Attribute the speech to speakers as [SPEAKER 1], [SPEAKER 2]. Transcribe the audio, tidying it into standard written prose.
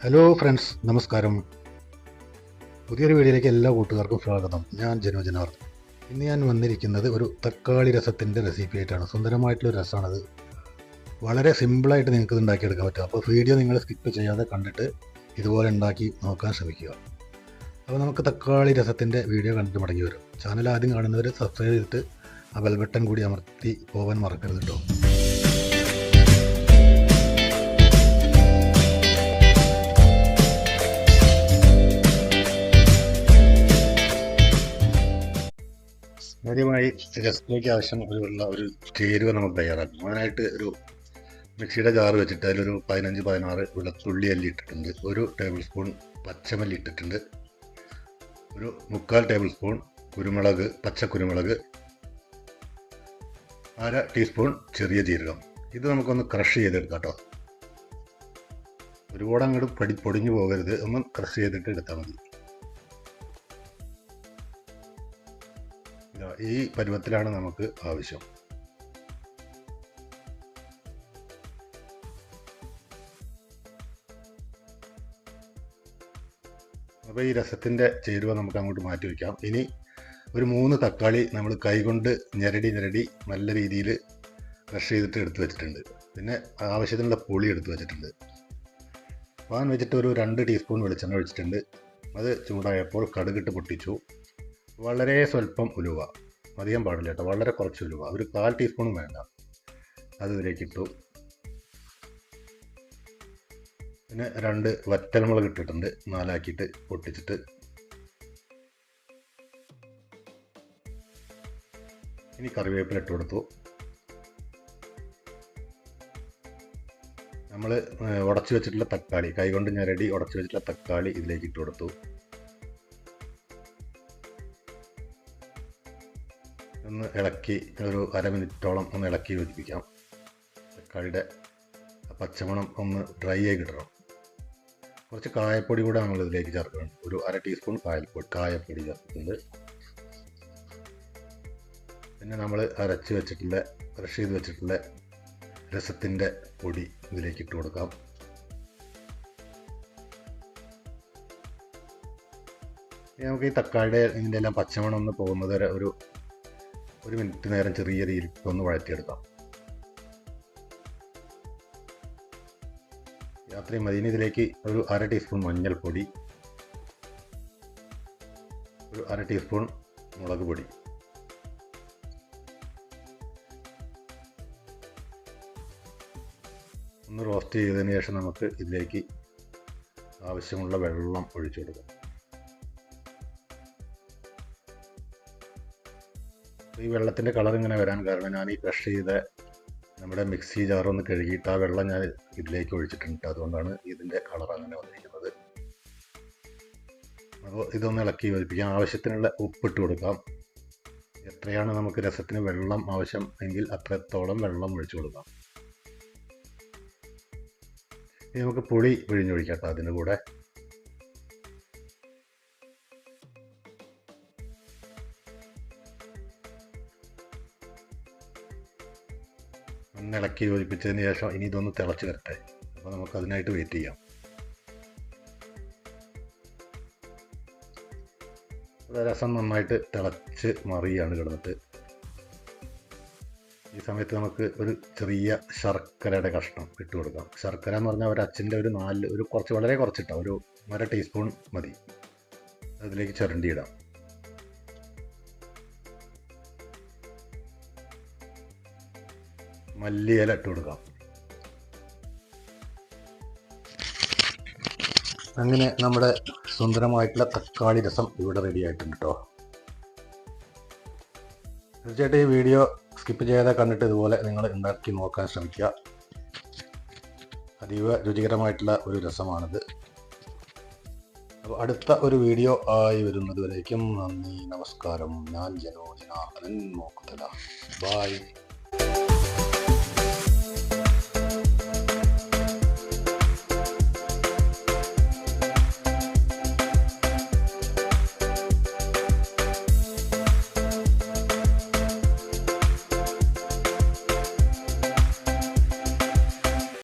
[SPEAKER 1] Hello friends, നമസ്കാരം. പുതിയൊരു വീഡിയോയിലേക്ക് എല്ലാ കൂട്ടുകാർക്കും സ്വാഗതം. ഞാൻ ജനോജനാർദ്ദൻ. ഇന്ന് ഞാൻ വന്നിരിക്കുന്നത് ഒരു തക്കാളി രസത്തിൻ്റെ റെസിപ്പി ആയിട്ടാണ്. സുന്ദരമായിട്ടുള്ളൊരു രസമാണത്. വളരെ സിമ്പിളായിട്ട് നിങ്ങൾക്ക് ഇത് ഉണ്ടാക്കിയെടുക്കാൻ പറ്റും. അപ്പോൾ വീഡിയോ നിങ്ങൾ സ്കിപ്പ് ചെയ്യാതെ കണ്ടിട്ട് ഇതുപോലെ ഉണ്ടാക്കി നോക്കാൻ ശ്രമിക്കുക. അപ്പോൾ നമുക്ക് തക്കാളി രസത്തിൻ്റെ വീഡിയോ കണ്ടിട്ട് മടങ്ങി വരും. ചാനൽ ആദ്യം കാണുന്നവർ സബ്സ്ക്രൈബ് ചെയ്തിട്ട് ആ ബെൽ ബട്ടൺ കൂടി അമർത്തി പോകാൻ മറക്കരുത് കേട്ടോ. ആദ്യമായി രസത്തിലേക്ക് ആവശ്യമുള്ള ഒരു ചേരുവ നമുക്ക് തയ്യാറാക്കും. അതിനായിട്ട് ഒരു മിക്സിയുടെ ജാറ് വെച്ചിട്ട് അതിലൊരു 15-16 വെളുത്തുള്ളി അല്ലി ഇട്ടിട്ടുണ്ട്, ഒരു ടേബിൾ സ്പൂൺ പച്ചമല്ലി ഇട്ടിട്ടുണ്ട്, ഒരു 3/4 ടേബിൾ സ്പൂൺ കുരുമുളക്, പച്ചക്കുരുമുളക്, 1/2 ടീസ്പൂൺ ചെറിയ ജീരകം. ഇത് നമുക്കൊന്ന് ക്രഷ് ചെയ്തെടുക്കാം കേട്ടോ. ഒരുപാട് അങ്ങോട്ട് പൊടിഞ്ഞു പോകരുത്, ഒന്ന് ക്രഷ് ചെയ്തിട്ട് എടുത്താൽ മതി. ഈ പരുവത്തിലാണ് നമുക്ക് ആവശ്യം. അപ്പോൾ ഈ രസത്തിൻ്റെ ചേരുവ നമുക്ക് അങ്ങോട്ട് മാറ്റി വയ്ക്കാം. ഇനി ഒരു 3 തക്കാളി നമ്മൾ കൈകൊണ്ട് ഞെരടി നല്ല രീതിയിൽ ക്രഷ് ചെയ്തിട്ട് എടുത്തു വെച്ചിട്ടുണ്ട്. പിന്നെ ആവശ്യത്തിനുള്ള പുളി എടുത്തു വെച്ചിട്ടുണ്ട്. പാൻ വെച്ചിട്ട് ഒരു 2 ടീസ്പൂൺ വെളിച്ചെണ്ണ ഒഴിച്ചിട്ടുണ്ട്. അത് ചൂടായപ്പോൾ കടുകിട്ട് പൊട്ടിച്ചു. വളരെ സ്വല്പം ഉലുവ, അധികം പാടില്ല കേട്ടോ, വളരെ കുറച്ച് ഉലുവ, ഒരു 1/4 ടീസ്പൂണും വേണ്ട, അത് ഇതിലേക്ക് ഇട്ടു. പിന്നെ 2 വറ്റൽമുളക് ഇട്ടിട്ടുണ്ട്, 4 ആക്കിയിട്ട് പൊട്ടിച്ചിട്ട്. ഇനി കറിവേപ്പില ഇട്ട് കൊടുത്തു. നമ്മൾ ഉടച്ചു വെച്ചിട്ടുള്ള തക്കാളി, കൈകൊണ്ട് ഞെരടി ഉടച്ചു വെച്ചിട്ടുള്ള തക്കാളി ഇതിലേക്ക് ഇട്ട് കൊടുത്തു. ഒന്ന് ഇളക്കി ഒരു 1/2 മിനിറ്റോളം ഒന്ന് ഇളക്കി യോജിപ്പിക്കാം. തക്കാളിയുടെ പച്ചമണം ഒന്ന് ഡ്രൈ ആയി കിട്ടണം. കുറച്ച് കായപ്പൊടി കൂടെ നമ്മൾ ഇതിലേക്ക് ചേർക്കണം. ഒരു 1/2 ടീസ്പൂൺ കായപ്പൊടി ചേർത്തിട്ടുണ്ട്. പിന്നെ നമ്മൾ ക്രഷ് ചെയ്ത് വെച്ചിട്ടുള്ള രസത്തിൻ്റെ പൊടി ഇതിലേക്ക് ഇട്ട് കൊടുക്കാം. ഇനി നമുക്ക് ഈ തക്കാളിയുടെ ഇതിൻ്റെ എല്ലാം പച്ചമണം ഒന്ന് പോകുന്നത് വരെ ഒരു മിനിറ്റ് നേരം ചെറിയ രീതിയിൽ ഒന്ന് വഴറ്റിയെടുക്കാം. അത്രയും മതി. ഇതിലേക്ക് ഒരു 1/2 ടീസ്പൂൺ മഞ്ഞൾപ്പൊടി, ഒരു 1/2 ടീസ്പൂൺ മുളക് പൊടി, ഒന്ന് റോസ്റ്റ് ചെയ്തതിന് ശേഷം നമുക്ക് ഇതിലേക്ക് ആവശ്യമുള്ള വെള്ളം ഒഴിച്ചു കൊടുക്കാം. ഈ വെള്ളത്തിൻ്റെ കളർ ഇങ്ങനെ വരാൻ കാരണം ഞാൻ ഈ ക്രഷ് ചെയ്ത നമ്മുടെ മിക്സി ജാറൊന്ന് കഴുകിയിട്ട് ആ വെള്ളം ഞാൻ ഇതിലേക്ക് ഒഴിച്ചിട്ടുണ്ട്. അതുകൊണ്ടാണ് ഇതിൻ്റെ കളർ അങ്ങനെ വന്നിരിക്കുന്നത്. അപ്പോൾ ഇതൊന്ന് ഇളക്കി യോജിപ്പിക്കാം. ആവശ്യത്തിനുള്ള ഉപ്പിട്ട് കൊടുക്കാം. എത്രയാണ് നമുക്ക് രസത്തിന് വെള്ളം ആവശ്യം എങ്കിൽ അത്രത്തോളം വെള്ളം ഒഴിച്ചു കൊടുക്കാം. ഇനി നമുക്ക് പുളി പിഴിഞ്ഞൊഴിക്കാം കേട്ടോ അതിൻ്റെ കൂടെ. ഒന്ന് ഇളക്കി യോജിപ്പിച്ചതിന് ശേഷം ഇനി ഇതൊന്ന് തിളച്ച് വരട്ടെ. അപ്പോൾ നമുക്ക് അതിനായിട്ട് വെയിറ്റ് ചെയ്യാം. രസം നന്നായിട്ട് തിളച്ച് മറിയാണ് കിടന്നിട്ട്. ഈ സമയത്ത് നമുക്ക് ഒരു ചെറിയ ശർക്കരയുടെ കഷ്ണം ഇട്ട് കൊടുക്കാം. ശർക്കര എന്ന് പറഞ്ഞാൽ ഒരു അച്ഛൻ്റെ ഒരു കുറച്ച് വളരെ കുറച്ചിട്ടാണ്, ഒരു 1/2 ടീസ്പൂൺ മതി. അതിലേക്ക് ചുരണ്ടിയിടാം. മല്ലിയില ഇട്ട് കൊടുക്കാം. അങ്ങനെ നമ്മുടെ സുന്ദരമായിട്ടുള്ള തക്കാളി രസം ഇവിടെ റെഡി ആയിട്ടുണ്ട് കേട്ടോ. തീർച്ചയായിട്ടും ഈ വീഡിയോ സ്കിപ്പ് ചെയ്യാതെ കണ്ടിട്ട് ഇതുപോലെ നിങ്ങൾ ഉണ്ടാക്കി നോക്കാൻ ശ്രമിക്കുക. അതീവ രുചികരമായിട്ടുള്ള ഒരു രസമാണിത്. അപ്പോൾ അടുത്ത ഒരു വീഡിയോ ആയി വരുന്നത് വരേക്കും നന്ദി, നമസ്കാരം. ഞാൻ ജനോജനാർദ്ദൻ. ബൈ.